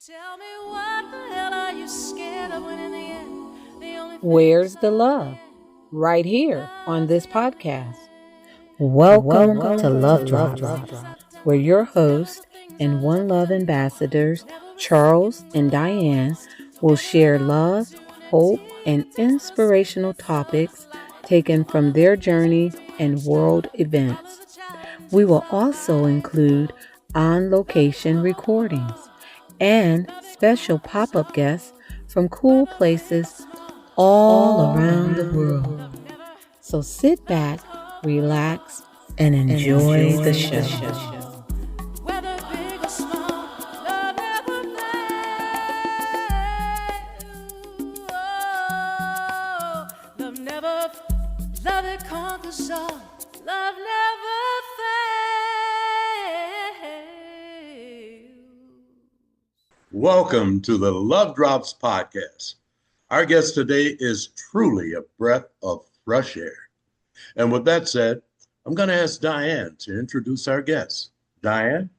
Tell me what the hell are you scared of when in the end the only thing Where's that's the up in the love? end Right here on love's this in the podcast. air. Welcome to Welcome Love to Drops, Love Drops, where your where host little and things One Love are together ambassadors, now, never Charles received and what I Diane, waste. will Together share now, love, two hope, empty and tasteless inspirational topics souls like taken from their journey horses and washed world up. Follow events. the chimes We of will the also include Bible. on location recordings and special pop up guests from cool places all around the world. So sit back, relax, and enjoy the show. Whether big or small, love never fails. Oh, love it conquers all. Love never fails. Welcome to the Love Drops podcast. Our guest today is truly a breath of fresh air. And with that said, I'm going to ask Diane to introduce our guest. Diane?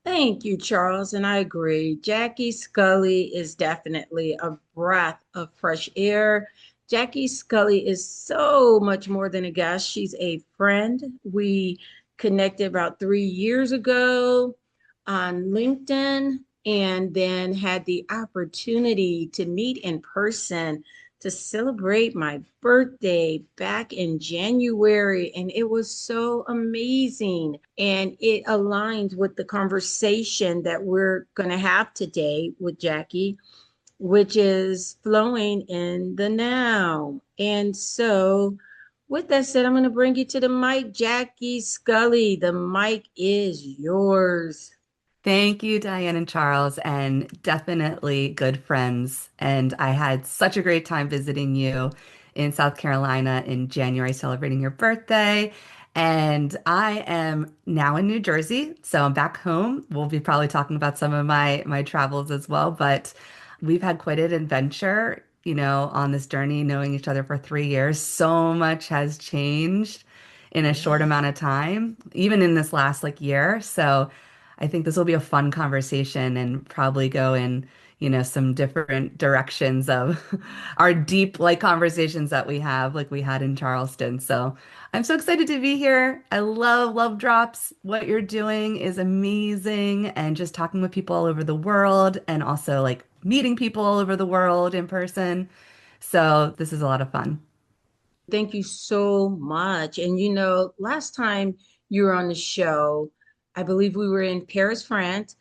Thank you, Charles, and I agree. Jackie Scully is definitely a breath of fresh air. Jackie Scully is so much more than a guest. She's a friend. We connected about 3 years ago on LinkedIn and then had the opportunity to meet in person to celebrate my birthday back in January. And it was so amazing. And it aligns with the conversation that we're going to have today with Jackie, which is flowing in the now. And so, with that said, I'm going to bring you to the mic, Jackie Scully. The mic is yours. Thank you, Diane and Charles, and definitely good friends. And I had such a great time visiting you in South Carolina in January, celebrating your birthday. And I am now in New Jersey, so I'm back home. We'll be probably talking about some of my travels as well, but we've had quite an adventure, on this journey, knowing each other for 3 years. So much has changed in a short Yeah. amount of time, even in this last year. So I think this will be a fun conversation and probably go in, some different directions of our deep conversations that we have, like we had in Charleston. So I'm so excited to be here. I love Love Drops. What you're doing is amazing. And just talking with people all over the world and also meeting people all over the world in person. So this is a lot of fun. Thank you so much. And last time you were on the show, I believe we were in Paris, France,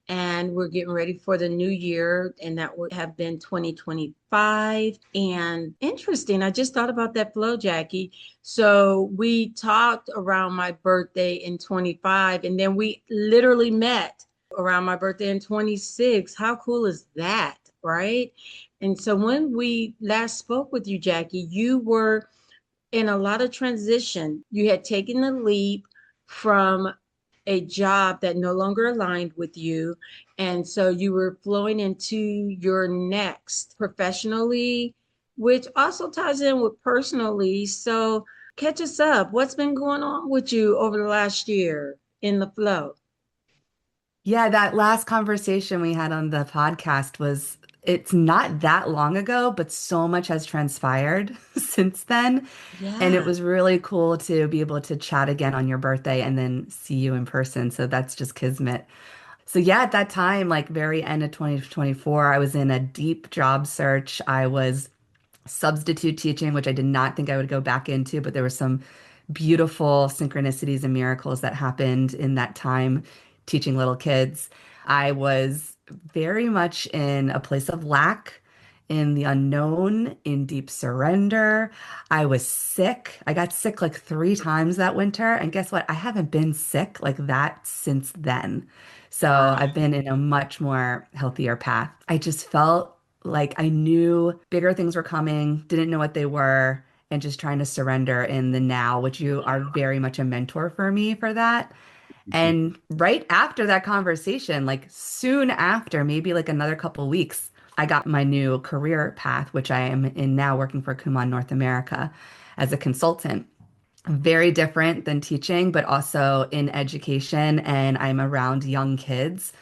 and we're getting ready for the new year, and that would have been 2025. And interesting, I just thought about that flow, Jackie. So we talked around my birthday in 25, and then we literally met around my birthday in 26. How cool is that, right? And so when we last spoke with you, Jackie, you were in a lot of transition. You had taken the leap from a job that no longer aligned with you. And so you were flowing into your next professionally, which also ties in with personally. So catch us up. What's been going on with you over the last year in the flow? Yeah, that last conversation we had on the podcast it's not that long ago, but so much has transpired since then. And it Yeah. was really cool to be able to chat again on your birthday and then see you in person. So that's just kismet. So yeah, at that time, very end of 2024, I was in a deep job search. I was substitute teaching, which I did not think I would go back into, but there were some beautiful synchronicities and miracles that happened in that time teaching little kids. I was very much in a place of lack, in the unknown, in deep surrender. I was sick. I got sick like 3 times that winter. And guess what? I haven't been sick like that since then. So Wow. I've been in a much more healthier path. I just felt like I knew bigger things were coming, didn't know what they were, and just trying to surrender in the now, which you are very much a mentor for me for that. And right after that conversation, like soon after, maybe like another couple weeks, I got my new career path, which I am in now working for Kumon North America as a consultant. Very different than teaching, but also in education. And I'm around young kids,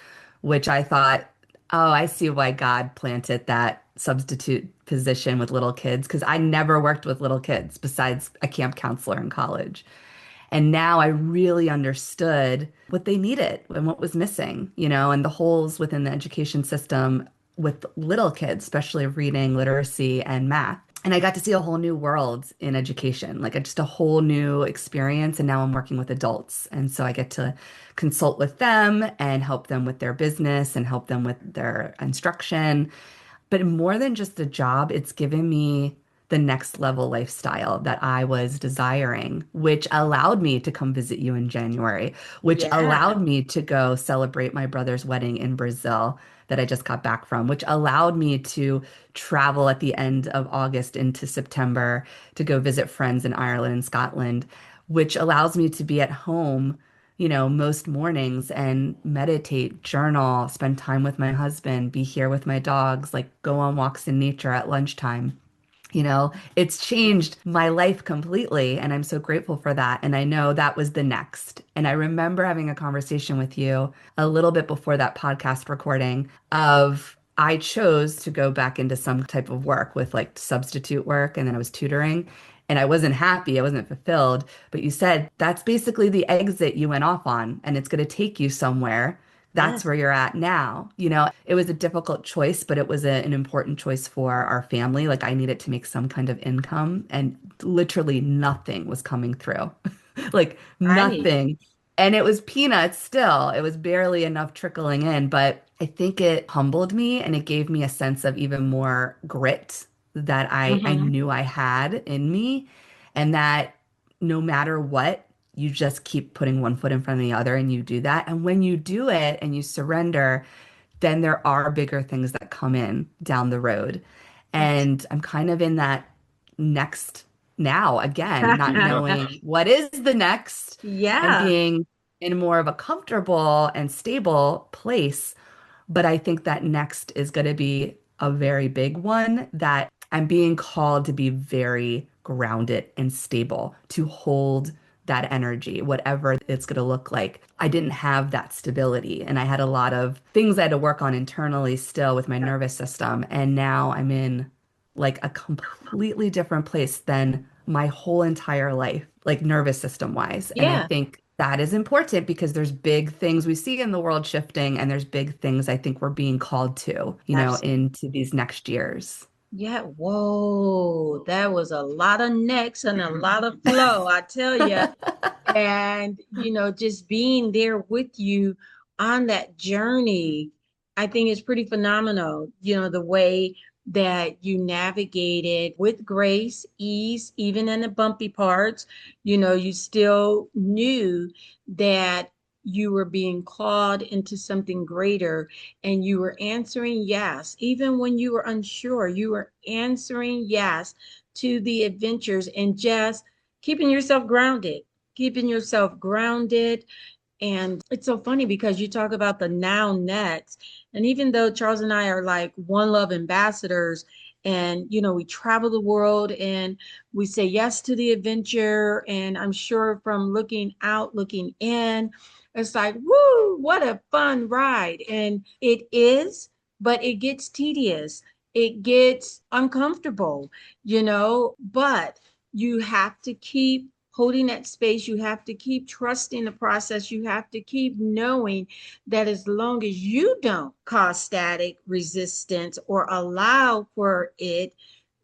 which I thought Oh, I see why God planted that substitute position with little kids because I never worked with little kids besides a camp counselor in college. And now I really understood what they needed and what was missing, and the holes within the education system with little kids, especially reading, literacy, and math. And I got to see a whole new world in education, like just a whole new experience. And now I'm working with adults. And so I get to consult with them and help them with their business and help them with their instruction. But more than just a job, it's given me the next level lifestyle that I was desiring, which allowed me to come visit you in January, which Yeah. allowed me to go celebrate my brother's wedding in Brazil that I just got back from, which allowed me to travel at the end of August into September to go visit friends in Ireland and Scotland, which allows me to be at home most mornings and meditate, journal, spend time with my husband, be here with my dogs, like go on walks in nature at lunchtime. It's changed my life completely, and I'm so grateful for that. And I know that was the next. And I remember having a conversation with you a little bit before that podcast recording of I chose to go back into some type of work with like substitute work, and then I was tutoring. And I wasn't happy, I wasn't fulfilled. But you said that's basically the exit you went off on, and it's going to take you somewhere. That's Yes. where you're at now. It was a difficult choice, but it was an important choice for our family. Like I needed to make some kind of income, and literally nothing was coming through. Like Right. nothing. And it was peanuts still. It was barely enough trickling in, but I think it humbled me and it gave me a sense of even more grit that I Hmm. knew I had in me, and that no matter what, you just keep putting one foot in front of the other and you do that. And when you do it and you surrender, then there are bigger things that come in down the road. Yes. And I'm kind of in that next now again, not knowing what is the next and Yeah. being in more of a comfortable and stable place. But I think that next is going to be a very big one that I'm being called to be very grounded and stable, to hold that energy, whatever it's going to look like. I didn't have that stability, and I had a lot of things I had to work on internally still with my nervous system. And now I'm in like a completely different place than my whole entire life, like nervous system wise. And I Yeah. think that is important because there's big things we see in the world shifting, and there's big things I think we're being called to, Absolutely. into these next years. Yeah. Whoa. That was a lot of necks and a lot of flow, I tell you. And, just being there with you on that journey, I think is pretty phenomenal. The way that you navigated with grace, ease, even in the bumpy parts, you still knew that you were being called into something greater and you were answering yes. Even when you were unsure, you were answering yes to the adventures and just keeping yourself grounded. And it's so funny because you talk about the now next. And even though Charles and I are like One Love ambassadors, and we travel the world and we say yes to the adventure. And I'm sure from looking out, looking in, it's like, woo, what a fun ride. And it is, but it gets tedious. It gets uncomfortable, but you have to keep holding that space. You have to keep trusting the process. You have to keep knowing that as long as you don't cause static resistance or allow for it,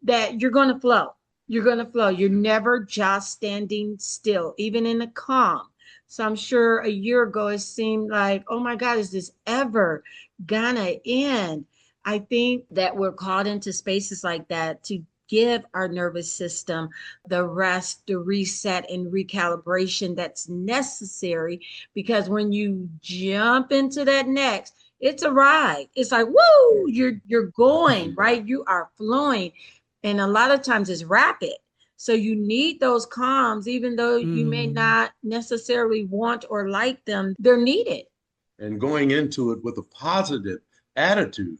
that you're going to flow. You're going to flow. You're never just standing still, even in the calm. So I'm sure a year ago it seemed like, oh my God, is this ever gonna end? I think that we're caught into spaces like that to give our nervous system the rest, the reset, and recalibration that's necessary. Because when you jump into that next, it's a ride. It's like, woo, you're going, right? You are flowing. And a lot of times it's rapid. So you need those calms, even though you may Mm. not necessarily want or like them, they're needed. And going into it with a positive attitude,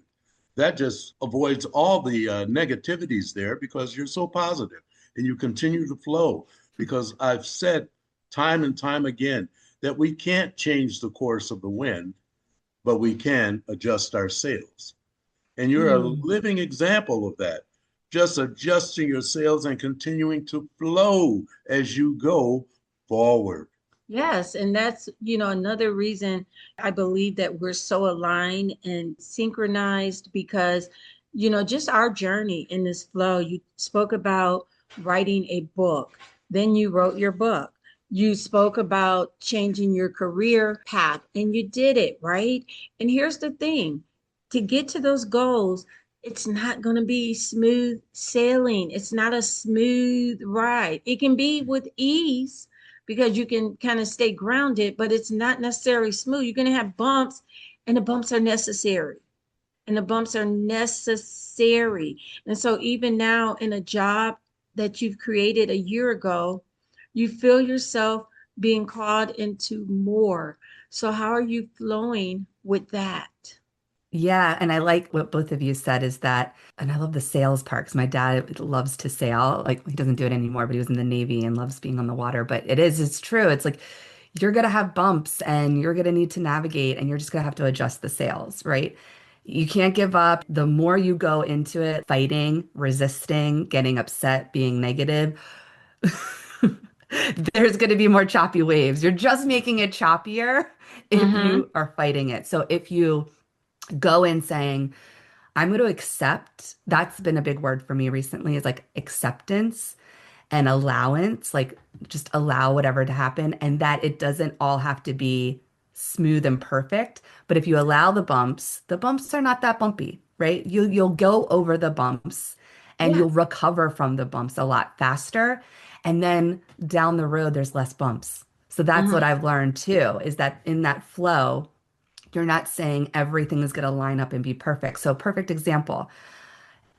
that just avoids all the negativities there because you're so positive and you continue to flow. Because I've said time and time again that we can't change the course of the wind, but we can adjust our sails. And you're a Mm. living example of that. Just adjusting your sails and continuing to flow as you go forward. Yes, and that's, another reason I believe that we're so aligned and synchronized because, just our journey in this flow. You spoke about writing a book, then you wrote your book. You spoke about changing your career path, and you did it, right? And here's the thing, to get to those goals, it's not going to be smooth sailing. It's not a smooth ride. It can be with ease because you can kind of stay grounded, but it's not necessarily smooth. You're going to have bumps, and the bumps are necessary. And the bumps are necessary. And so, even now, in a job that you've created a year ago, you feel yourself being called into more. So, how are you flowing with that? Yeah, and I like what both of you said is that, and I love the sails part because my dad loves to sail. Like he doesn't do it anymore, but he was in the Navy and loves being on the water. But it's true. It's like you're gonna have bumps and you're gonna need to navigate and you're just gonna have to adjust the sails, right? You can't give up. The more you go into it, fighting, resisting, getting upset, being negative, there's going to be more choppy waves. You're just making it choppier if Mm-hmm. you are fighting it. So if you go in saying, I'm going to accept. That's been a big word for me recently is like acceptance and allowance, like just allow whatever to happen and that it doesn't all have to be smooth and perfect. But if you allow the bumps are not that bumpy, right? You'll go over the bumps and Yeah. you'll recover from the bumps a lot faster. And then down the road, there's less bumps. So that's what Mm-hmm. I've learned too, is that in that flow, you're not saying everything is going to line up and be perfect. So, perfect example,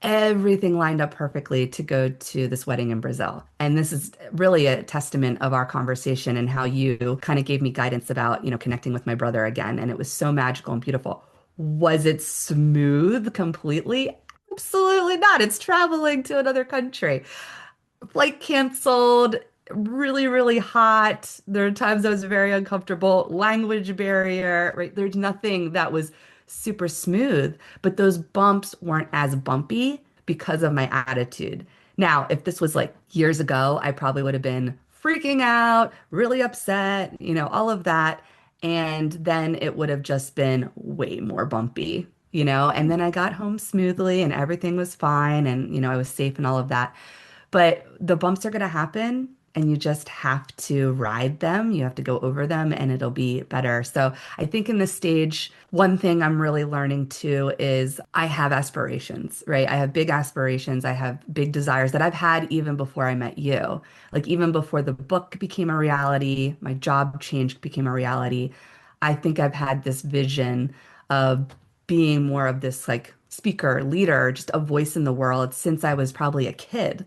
everything lined up perfectly to go to this wedding in Brazil. And this is really a testament of our conversation and how you kind of gave me guidance about, connecting with my brother again. And it was so magical and beautiful. Was it smooth completely? Absolutely not. It's traveling to another country. Flight canceled, really, really hot. There are times I was very uncomfortable, language barrier, right? There's nothing that was super smooth, but those bumps weren't as bumpy because of my attitude. Now, if this was like years ago, I probably would have been freaking out, really upset, all of that. And then it would have just been way more bumpy. And then I got home smoothly and everything was fine and, I was safe and all of that. But the bumps are going to happen and you just have to ride them. You have to go over them and it'll be better. So I think in this stage, one thing I'm really learning too is I have aspirations, right? I have big aspirations. I have big desires that I've had even before I met you. Like even before the book became a reality, my job change became a reality. I think I've had this vision of being more of this like speaker, leader, just a voice in the world since I was probably a kid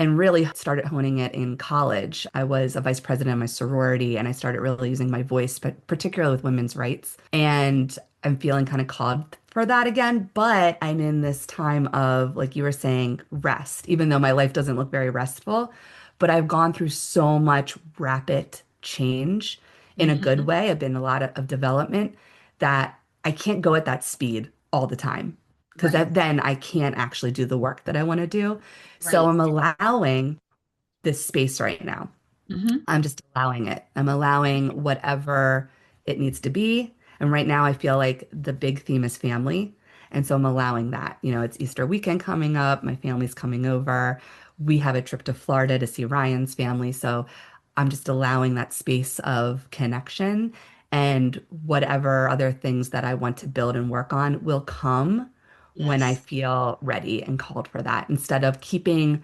and really started honing it in college. I was a vice president of my sorority and I started really using my voice, but particularly with women's rights. And I'm feeling kind of called for that again, but I'm in this time of, like you were saying, rest, even though my life doesn't look very restful. But I've gone through so much rapid change in a good Mm-hmm. way. I've been a lot of development that I can't go at that speed all the time because Right. then I can't actually do the work that I want to do. So Right. I'm allowing this space right now. Mm-hmm. I'm just allowing it. I'm allowing whatever it needs to be. And right now, I feel like the big theme is family. And so I'm allowing that. It's Easter weekend coming up. My family's coming over. We have a trip to Florida to see Ryan's family. So I'm just allowing that space of connection and whatever other things that I want to build and work on will come when I Yes. feel ready and called for that instead of keeping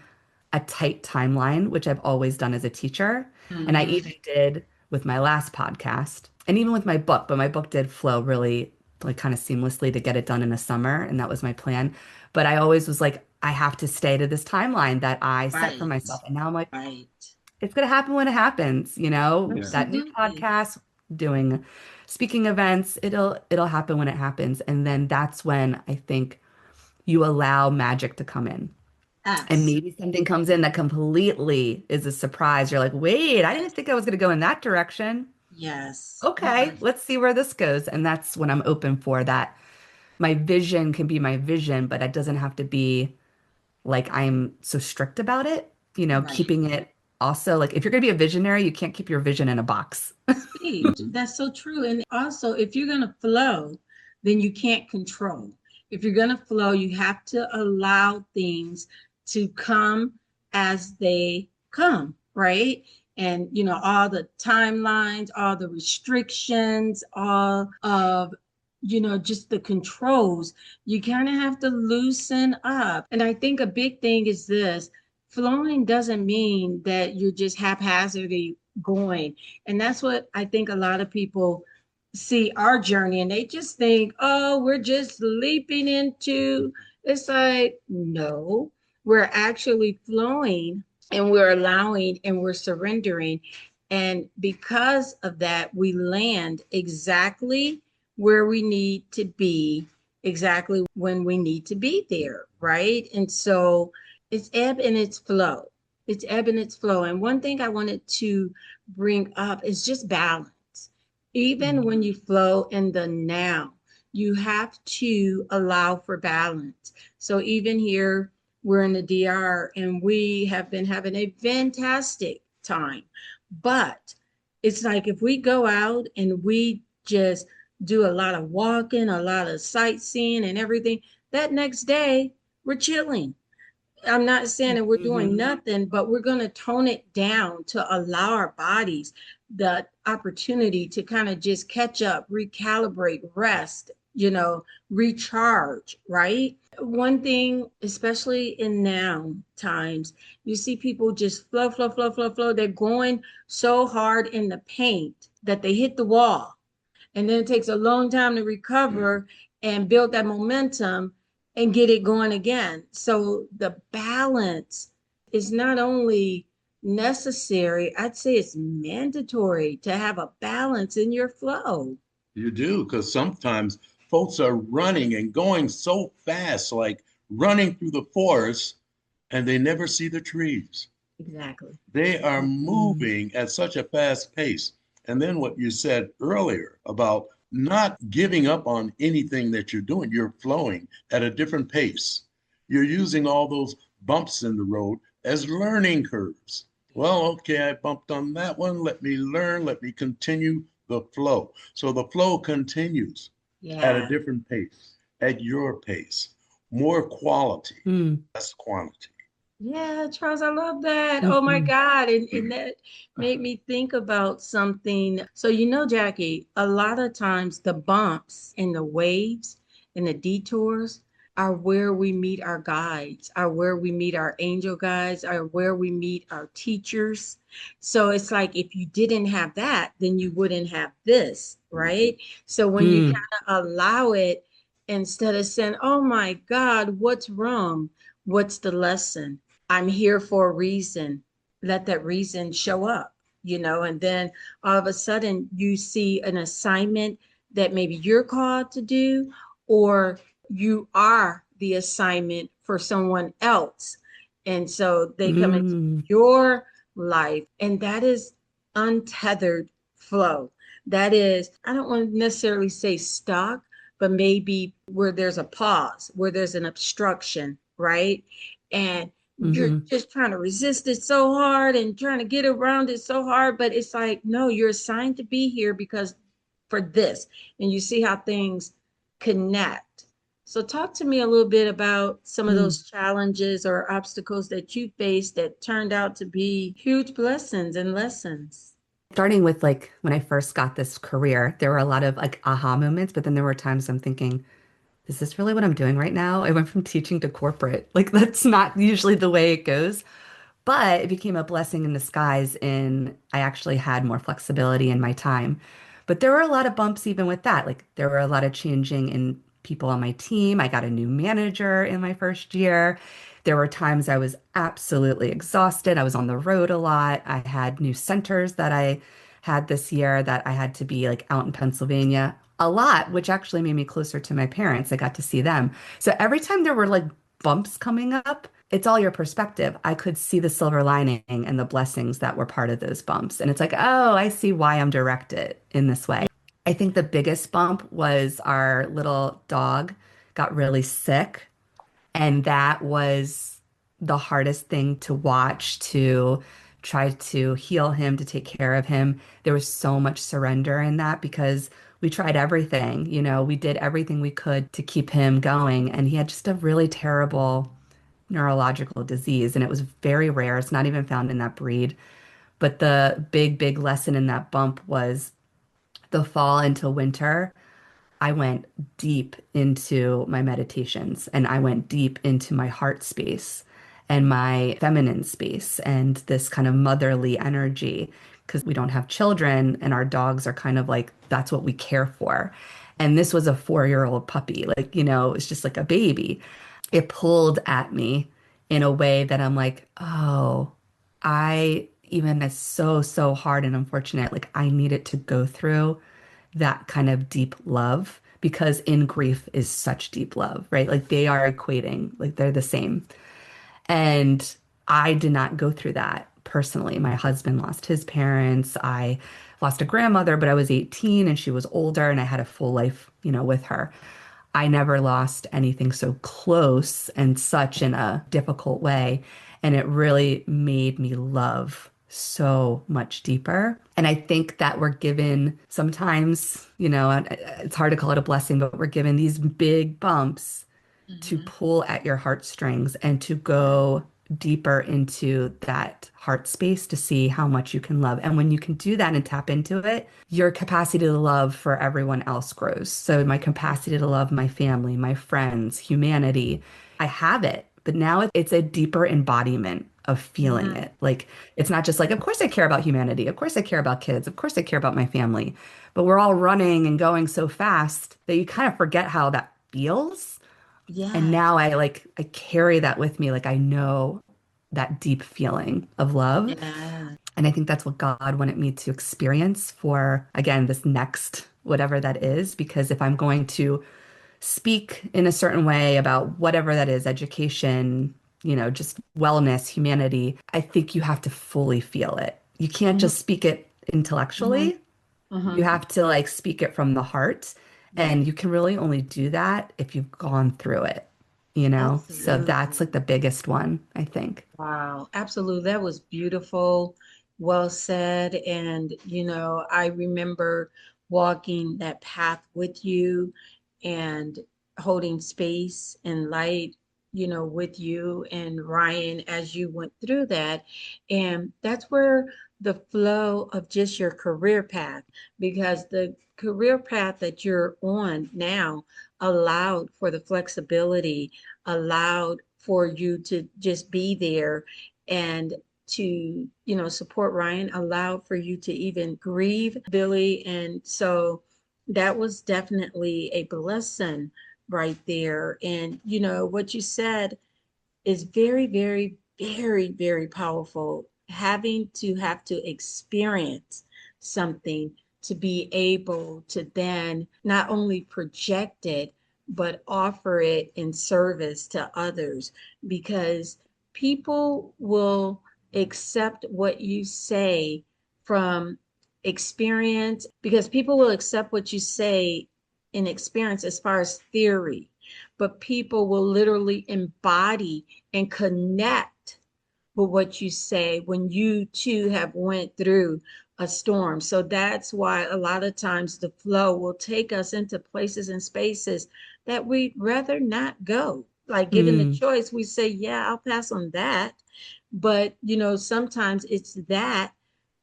a tight timeline, which I've always done as a teacher. And I Mm-hmm. even did with my last podcast and even with my book, but my book did flow really like kind of seamlessly to get it done in a summer. And that was my plan. But I always was like, I have to stay to this timeline that I set for Right. myself. And now I'm like, Right. it's going to happen when it happens, Yeah. that new Absolutely. podcast, doing speaking events, it'll happen when it happens. And then that's when I think you allow magic to come in. And maybe something comes in that completely is a surprise. You're like, wait, I didn't think I was going to go in that direction. Yes. Okay, let's see where this goes. And that's what I'm open for, that my vision can be my vision, but it doesn't have to be like I'm so strict about it, Right. keeping it also like if you're going to be a visionary, you can't keep your vision in a box. That's so true. And also, if you're going to flow, then you can't control. If you're going to flow, you have to allow things to come as they come, right? And, all the timelines, all the restrictions, all of, just the controls, you kind of have to loosen up. And I think a big thing is this: flowing doesn't mean that you're just haphazardly going. And that's what I think a lot of people see our journey and they just think, oh, we're just leaping into. It's like, no, we're actually flowing and we're allowing and we're surrendering. And because of that, we land exactly where we need to be, exactly when we need to be there, right? And so it's ebb and it's flow. It's ebb and it's flow. And one thing I wanted to bring up is just balance. Even when you flow in the now, you have to allow for balance. So even here, we're in the DR and we have been having a fantastic time. But it's like if we go out and we just do a lot of walking, a lot of sightseeing and everything, that next day we're chilling. I'm not saying that we're doing Mhm. nothing, but we're going to tone it down to allow our bodies the opportunity to kind of just catch up, recalibrate, rest, recharge, right? One thing, especially in now times, you see people just flow, flow, flow, flow, flow. They're going so hard in the paint that they hit the wall. And then it takes a long time to recover and build that momentum and get it going again. So the balance is not only necessary, I'd say it's mandatory to have a balance in your flow. You do, because sometimes folks are running and going so fast, like running through the forest, and they never see the trees. Exactly. They are Mhm. moving at such a fast pace. And then what you said earlier about not giving up on anything that you're doing, you're flowing at a different pace. You're using all those bumps in the road as learning curves. Well, okay, I bumped on that one. Let me learn. Let me continue the flow. So the flow continues at a Yeah. different pace, at your pace, more quality, Mm. less quantity. Yeah, Charles, I love that. Oh my Mhm. God. And that made me think about something. So, Jackie, a lot of times the bumps and the waves and the detours are where we meet our guides, are where we meet our angel guides, are where we meet our teachers. So it's like if you didn't have that, then you wouldn't have this, right? So when you Mm. kind of allow it, instead of saying, oh my God, what's wrong? What's the lesson? I'm here for a reason. Let that reason show up, and then all of a sudden you see an assignment that maybe you're called to do, or you are the assignment for someone else. And so they come into Mm. your life, and that is untethered flow. That is, I don't want to necessarily say stuck, but maybe where there's a pause, where there's an obstruction, right? And you're Mhm. just trying to resist it so hard and trying to get around it so hard, but it's like, no, you're assigned to be here because for this. And you see how things connect. So talk to me a little bit about some of Mm. those challenges or obstacles that you faced that turned out to be huge blessings and lessons. Starting with like when I first got this career, there were a lot of like aha moments, but then there were times I'm thinking, is this really what I'm doing right now? I went from teaching to corporate. Like that's not usually the way it goes. But it became a blessing in disguise in I actually had more flexibility in my time. But there were a lot of bumps even with that. Like there were a lot of changing in people on my team. I got a new manager in my first year. There were times I was absolutely exhausted. I was on the road a lot. I had new centers that I had this year that I had to be like out in Pennsylvania a lot, which actually made me closer to my parents. I got to see them. So every time there were like bumps coming up, it's all your perspective. I could see the silver lining and the blessings that were part of those bumps. And it's like, oh, I see why I'm directed in this way. I think the biggest bump was our little dog got really sick. And that was the hardest thing to watch, to try to heal him, to take care of him. There was so much surrender in that because we tried everything, we did everything we could to keep him going. And he had just a really terrible neurological disease. And it was very rare. It's not even found in that breed. But the big, big lesson in that bump was the fall into winter. I went deep into my meditations and I went deep into my heart space and my feminine space and this kind of motherly energy because we don't have children and our dogs are kind of like, that's what we care for. And this was a 4-year-old puppy, like, it's just like a baby. It pulled at me in a way that I'm like, oh, even it's so, so hard and unfortunate, like I needed to go through that kind of deep love because in grief is such deep love, right? Like they are equating, like they're the same. And I did not go through that personally. My husband lost his parents. I lost a grandmother, but I was 18 and she was older and I had a full life, with her. I never lost anything so close and such in a difficult way. And it really made me love so much deeper. And I think that we're given sometimes, it's hard to call it a blessing, but we're given these big bumps to pull at your heartstrings and to go deeper into that heart space to see how much you can love. And when you can do that and tap into it, your capacity to love for everyone else grows. So my capacity to love my family, my friends, humanity, I have it, but now it's a deeper embodiment of feeling it. Like it's not just like, of course I care about humanity. Of course I care about kids. Of course I care about my family. But we're all running and going so fast that you kind of forget how that feels. And Yeah. now I carry that with me. Like I know that deep feeling of love. Yeah. And I think that's what God wanted me to experience for, again, this next, whatever that is. Because if I'm going to speak in a certain way about whatever that is, education, just wellness, humanity, I think you have to fully feel it. You can't Mhm, just speak it mhm, intellectually. You mhm. have to like speak it from the heart. Yeah, And you can really only do that if you've gone through it, So that's like absolutely. the biggest one, I think. Wow, absolutely. That was beautiful. Well said. And, I remember walking that path with you and holding space and light, with you and Ryan as you went through that. And that's where the flow of just your career path, because the career path that you're on now allowed for the flexibility, allowed for you to just be there and to support Ryan, allowed for you to even grieve Billy. And so that was definitely a blessing right there. And what you said is very, very, very, very powerful. Having to have to experience something to be able to then not only project it, but offer it in service to others, because people will accept what you say from experience, because people will accept what you say in experience as far as theory, but people will literally embody and connect with what you say when you too have went through a storm. So that's why a lot of times the flow will take us into places and spaces that we'd rather not go. Like given the Mm, choice, we say, yeah, I'll pass on that. But sometimes it's that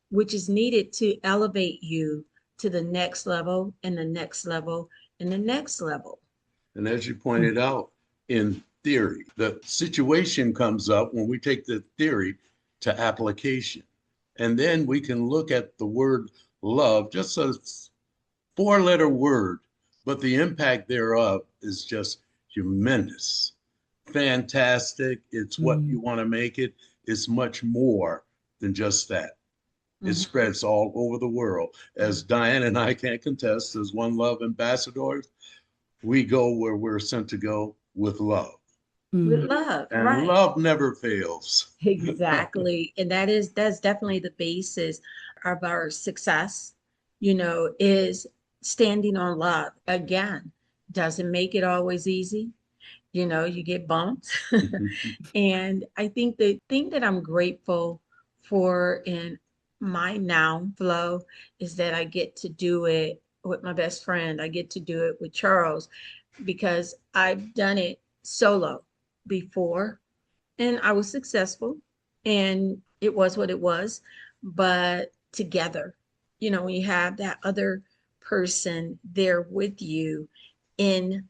which is needed to elevate you to the next level and the next level and the next level. And as you pointed out, in theory, the situation comes up when we take the theory to application. And then we can look at the word love, just a 4-letter word, but the impact thereof is just tremendous, fantastic. It's what mm, you want to make it. It's much more than just that. It Mhm. spreads all over the world. As Diane and I can contest as One Love ambassadors, we go where we're sent to go with love. with Mm. love, And right? love never fails. Exactly. And that's definitely the basis of our success, is standing on love. Again, doesn't make it always easy. You get bumped. And I think the thing that I'm grateful for in my now flow is that I get to do it with my best friend. I get to do it with Charles because I've done it solo before and I was successful and it was what it was. But together, when you have that other person there with you in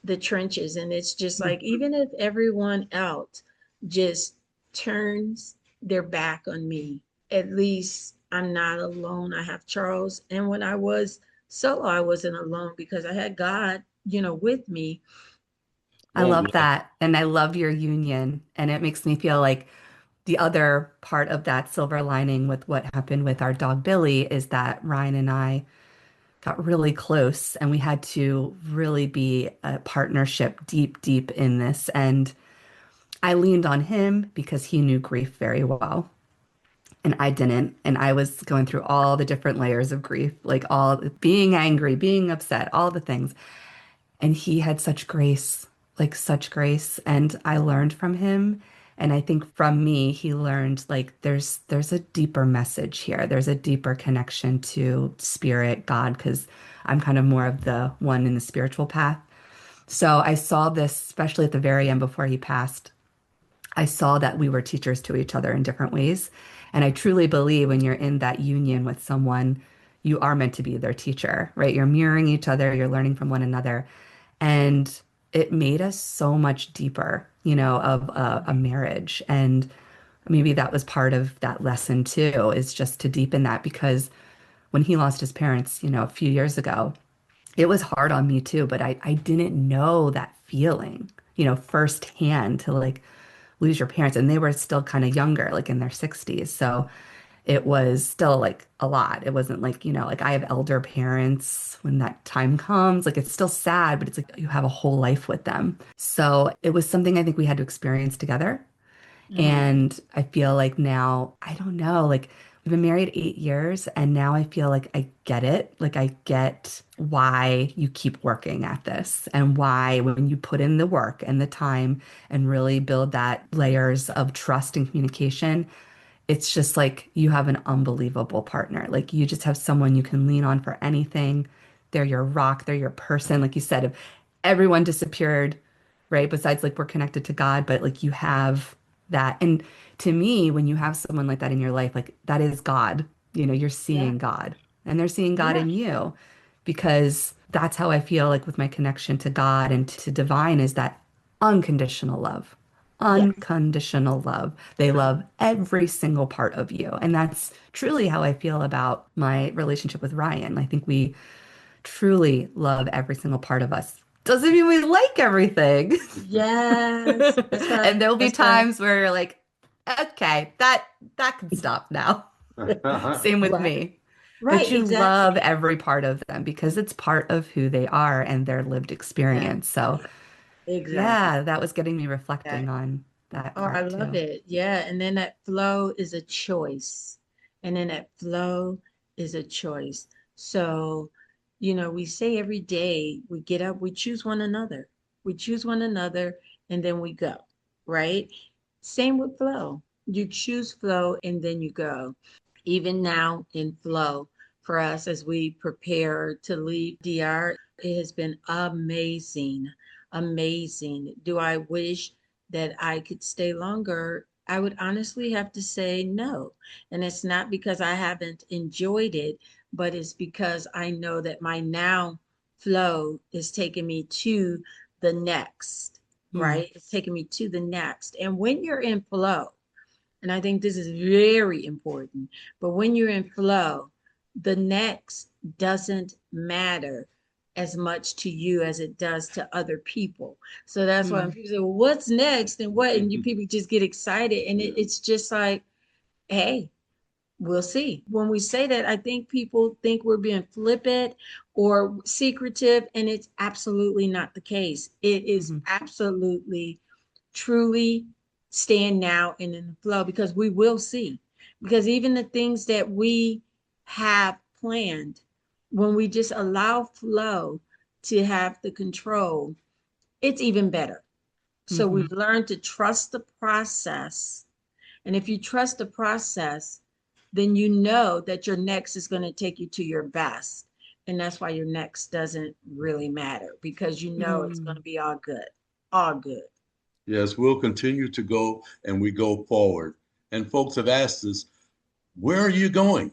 the trenches, and it's just like, even if everyone else just turns their back on me, at least I'm not alone. I have Charles. And when I was solo, I wasn't alone because I had God, with me. I Well, love that. And I love your union. And it makes me feel like the other part of that silver lining with what happened with our dog Billy is that Ryan and I got really close and we had to really be a partnership deep, deep in this. And I leaned on him because he knew grief very well. And I didn't. And I was going through all the different layers of grief, like all being angry, being upset, all the things. And he had such grace, like such grace. And I learned from him. And I think from me, he learned like there's a deeper message here. There's a deeper connection to spirit, God, because I'm kind of more of the one in the spiritual path. So I saw this, especially at the very end before he passed. I saw that we were teachers to each other in different ways. And I truly believe when you're in that union with someone, you are meant to be their teacher, right? You're mirroring each other, you're learning from one another. And it made us so much deeper, of a marriage. And maybe that was part of that lesson too, is just to deepen that because when he lost his parents, a few years ago, it was hard on me too, but I didn't know that feeling, firsthand to like lose your parents. And they were still kind of younger, like in their 60s. So it was still like a lot. It wasn't like, like I have elder parents when that time comes. Like it's still sad, but it's like you have a whole life with them. So it was something I think we had to experience together. Mhm. And I feel like now, I don't know, like we've been married 8 years and now I feel like I get it. Like I get why you keep working at this and why when you put in the work and the time and really build that layers of trust and communication, it's just like you have an unbelievable partner. Like you just have someone you can lean on for anything. They're your rock, they're your person. Like you said, if everyone disappeared, right? Besides, like we're connected to God, but like you have that. And to me, when you have someone like that in your life, like that is God. You're Yeah. seeing God and they're seeing God Yeah. in you because that's how I feel like with my connection to God and to divine is that unconditional love. Yes. Unconditional love. They love every single part of you. And that's truly how I feel about my relationship with Ryan. I think we truly love every single part of us. Doesn't mean we like everything. Yes. That's right. And there'll be That's right. times where you're like, okay, that can stop now. Same with Right. me. But Right. you love Exactly. every part of them because it's part of who they are and their lived experience. So, Exactly. Exactly. yeah, that was getting me Yeah. reflecting on that Oh, I part love too. it. Yeah. And then that flow is a choice. And then that flow is a choice. So, we say every day we get up, we choose one another. We choose one another and then we go, right? Same with flow. You choose flow and then you go. Even now in flow for us as we prepare to leave DR, it has been amazing. Amazing. Do I wish that I could stay longer? I would honestly have to say no. And it's not because I haven't enjoyed it, but it's because I know that my now flow is taking me to the next, Hmm. right? It's taking me to the next. And when you're in flow, and I think this is very important. But when you're in flow, the next doesn't matter as much to you as it does to other people. So that's why when Hmm. people say, well, what's next? And what? And you people just get excited. And it's just like, hey, we'll see. When we say that, I think people think we're being flippant or secretive, and it's absolutely not the case. It is Hmm. absolutely truly stand now and in the flow, because we will see. Because even the things that we have planned, when we just allow flow to have the control, it's even better. So Hmm. we've learned to trust the process. And if you trust the process, then you know that your next is going to take you to your best. And that's why your next doesn't really matter, because you know it's going Mm. to be all good, all good. Yes, we'll continue to go and we go forward. And folks have asked us, where are you going?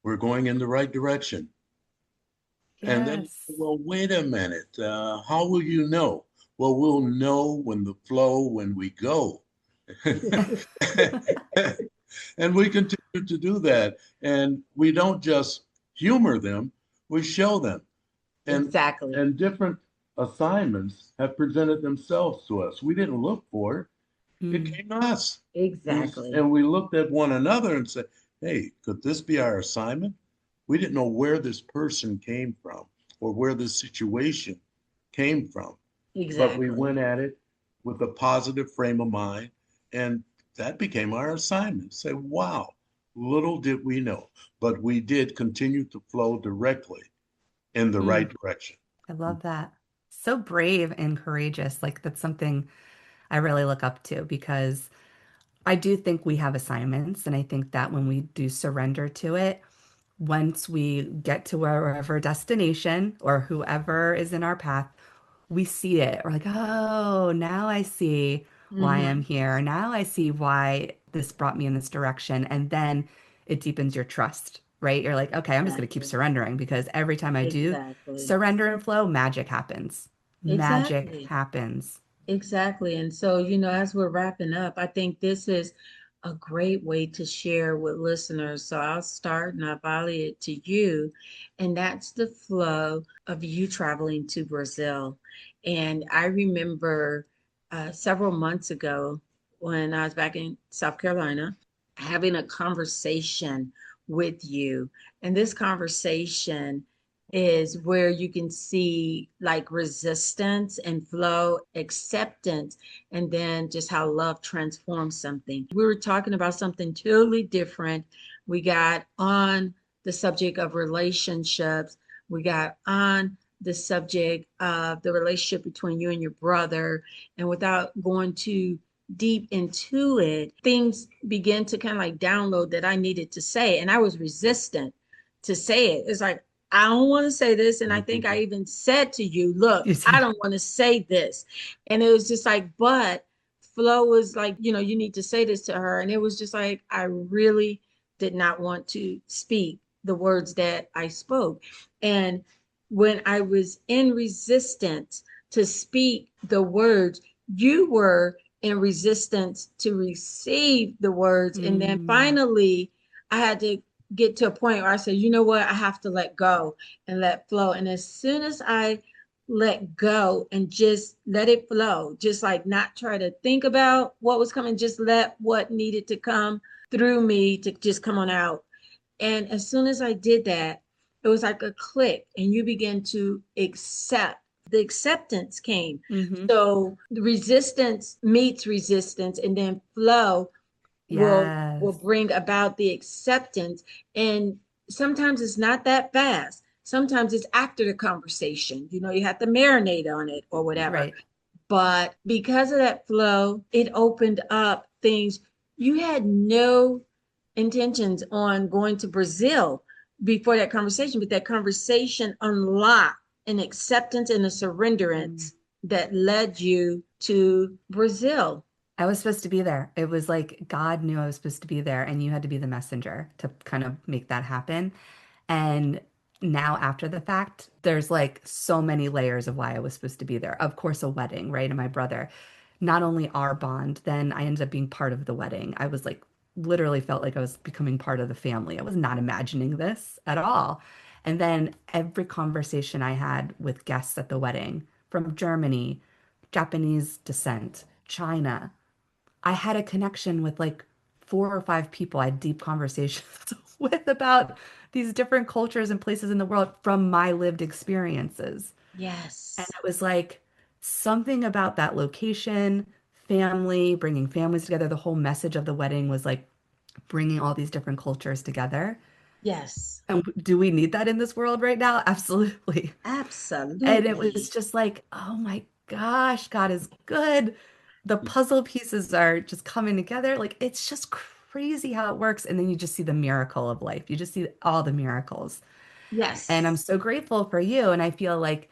We're going in the right direction. And then, Yes. well, wait a minute. How will you know? Well, we'll know when the flow, when we go. And we continue to do that. And we don't just humor them, we show them. And Exactly. and different assignments have presented themselves to us. We didn't look for it. It Mm. came to us. Exactly. And we looked at one another and said, hey, could this be our assignment? We didn't know where this person came from or where this situation came from, but we Exactly. went at it with a positive frame of mind, and that became our assignment. Say, wow, little did we know, but we did continue to flow directly in the right Mm. direction. I love that. So brave and courageous. Like that's something I really look up to because I do think we have assignments. And I think that when we do surrender to it, once we get to wherever destination or whoever is in our path, we see it. We're like, oh, now I see why I'm Hmm. here. Now I see why this brought me in this direction. And then it deepens your trust, right? You're like, okay, I'm just going to keep Exactly. surrendering because every time I do Exactly. surrender and flow, magic happens. Magic Exactly. happens. Exactly. And so, as we're wrapping up, I think this is a great way to share with listeners. So I'll start and I'll volley it to you. And that's the flow of you traveling to Brazil. And I remember several months ago when I was back in South Carolina having a conversation with you. And this conversation is where you can see like resistance and flow, acceptance, and then just how love transforms something. We were talking about something totally different. We got on the subject of relationships, we got on the subject of the relationship between you and your brother. And without going too deep into it, things began to kind of like download that I needed to say. And I was resistant to say it. It's like, I don't want to say this. And I think I even said to you, look, You I said, don't want to say this. And it was just like, but Flo was like, you need to say this to her. And it was just like, I really did not want to speak the words that I spoke. And when I was in resistance to speak the words, you were in resistance to receive the words. And then mm, finally, I had to get to a point where I said, you know what, I have to let go and let flow. And as soon as I let go and just let it flow, just like not try to think about what was coming, just let what needed to come through me to just come on out. And as soon as I did that, it was like a click, and you begin to accept. The acceptance came. hmm. So the resistance meets resistance, and then flow will Yes, bring about the acceptance. And sometimes it's not that fast. Sometimes it's after the conversation. You have to marinate on it or whatever. right. But because of that flow, it opened up things. You had no intentions on going to Brazil before that conversation, but that conversation unlocked an acceptance and a Mm. surrenderance that led you to Brazil. I was supposed to be there. It was like God knew I was supposed to be there, and you had to be the messenger to kind of make that happen. And now, after the fact, there's like so many layers of why I was supposed to be there. Of course, a wedding, right? And my brother, not only our bond, then I ended up being part of the wedding. I was like, literally felt like I was becoming part of the family. I was not imagining this at all. And then every conversation I had with guests at the wedding from Germany, Japanese descent, China, I had a connection with like 4 or 5 people I had deep conversations with about these different cultures and places in the world from my lived experiences. And Yes. it was like something about that location family, bringing families together. The whole message of the wedding was like bringing all these different cultures together. Yes, And do we need that in this world right now? Absolutely. And it was absolutely. just like, oh my gosh, God is good. The puzzle pieces are just coming together. Like it's just crazy how it works. And then you just see the miracle of life. You just see all the miracles. And I'm Yes. so grateful for you. And I feel like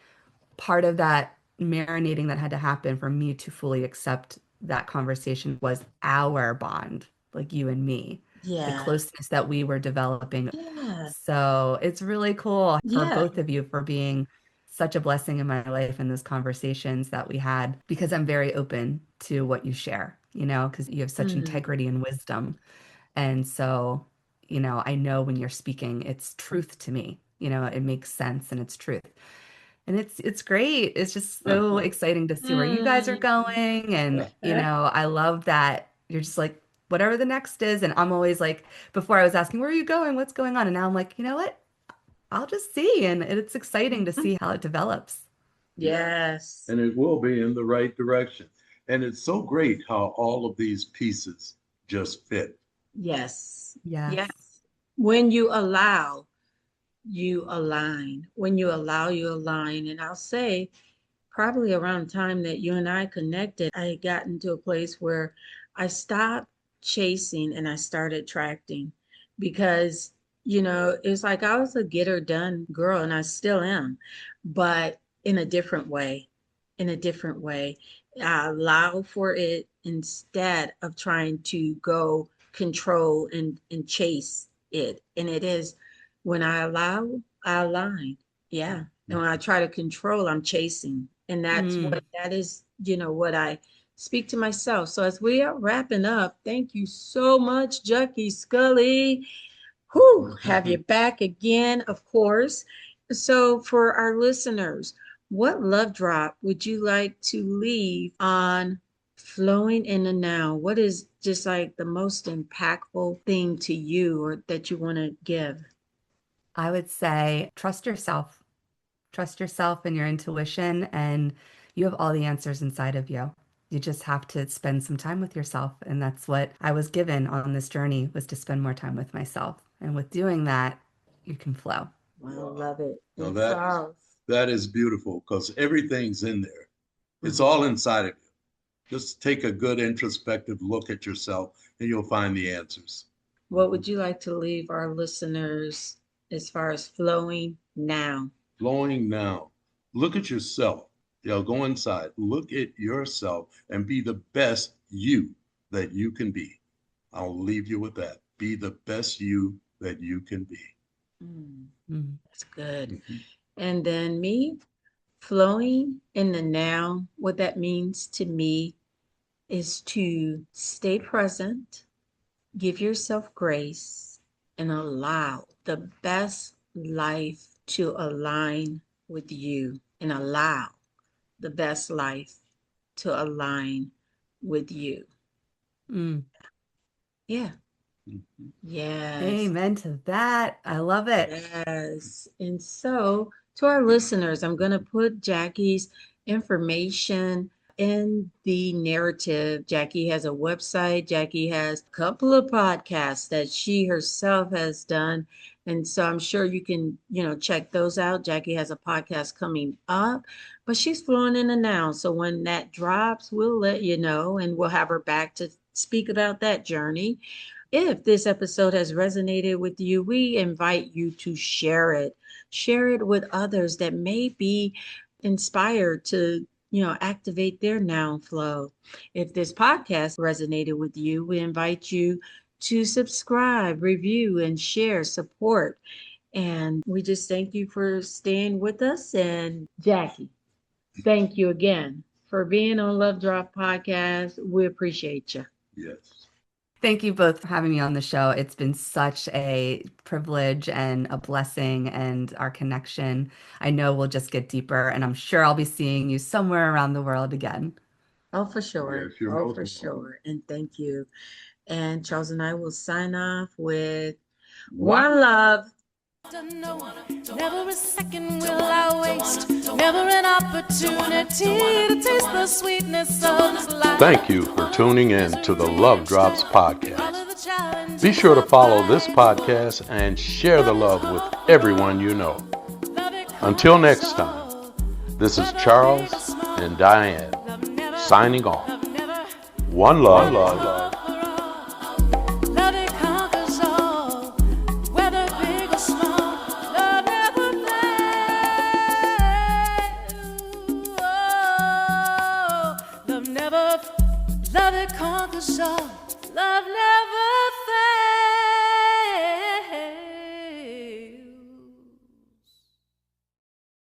part of that marinating that had to happen for me to fully accept that conversation was our bond, like you and me, the Yeah. closeness that we were developing. Yeah. So it's really cool for Yeah. both of you for being such a blessing in my life and those conversations that we had because I'm very open to what you share, because you have such Mm. integrity and wisdom. And so, I know when you're speaking, it's truth to me. It makes sense and it's truth. And it's great. It's just so exciting to see where you guys are Mm. going. And, I love that you're just like, whatever the next is. And I'm always like, before I was asking, where are you going? What's going on? And now I'm like, you know what? I'll just see. And it's exciting to see how it develops. Yes. And it will be in the right direction. And it's so great how all of these pieces just fit. Yes. Yes. Yes. When you allow, you align. When you allow, you align. And I'll say, probably around the time that you and I connected, I had gotten to a place where I stopped chasing and I started attracting because, it's like I was a get her done girl and I still am, but in a different way, in a different way. I allow for it instead of trying to go control and chase it. And it is when I allow, I align. Yeah. And when I try to control, I'm chasing. And that's Mm. what that is, what I speak to myself. So as we are wrapping up, thank you so much, Jackie Scully. Whew, have you back again, of course. So for our listeners, what love drop would you like to leave on flowing in the now? What is just like the most impactful thing to you or that you want to give? I would say trust yourself. Trust yourself and your intuition, and you have all the answers inside of you. You just have to spend some time with yourself. And that's what I was given on this journey was to spend more time with myself. And with doing that, you can flow. I love it. Now And Charles. that is beautiful because everything's in there. It's Mhm. all inside of you. Just take a good introspective look at yourself and you'll find the answers. What would you like to leave our listeners as far as flowing now? Flowing now. Look at yourself. Go inside. Look at yourself and be the best you that you can be. I'll leave you with that. Be the best you that you can be. Mm, Mm. that's good. Mhm. And then me, flowing in the now, what that means to me is to stay present, give yourself grace, and allow the best life to align with you and allow the best life to align with you. Mm. Yeah. Mhm. Yes. Amen to that. I love it. Yes. And so, to our listeners, I'm going to put Jackie's information in the narrative. Jackie has a website. Jackie has a couple of podcasts that she herself has done. And so I'm sure you can, check those out. Jackie has a podcast coming up, but she's flowing in and out. So when that drops, we'll let you know and we'll have her back to speak about that journey. If this episode has resonated with you, we invite you to share it. Share it with others that may be inspired to, activate their noun flow. If this podcast resonated with you, we invite you to subscribe, review, and share support. And we just thank you for staying with us. And Jackie, thank you again for being on Love Drop Podcast. We appreciate you. Yes. Thank you both for having me on the show. It's been such a privilege and a blessing, and our connection, I know, will just get deeper, and I'm sure I'll be seeing you somewhere around the world again. Oh, for sure. Yes, you're Oh, most for welcome. sure. And thank you. And Charles and I will sign off with One one love. Never a second will I waste, never an opportunity to taste the sweetness of this life. Thank you for tuning in to the Love Drops podcast. Be sure to follow this podcast and share the love with everyone you know. Until next time, this is Charles and Diane signing off. One love. Love it conquers all, whether big or small. Love never fails. Oh, love it conquers all. Love never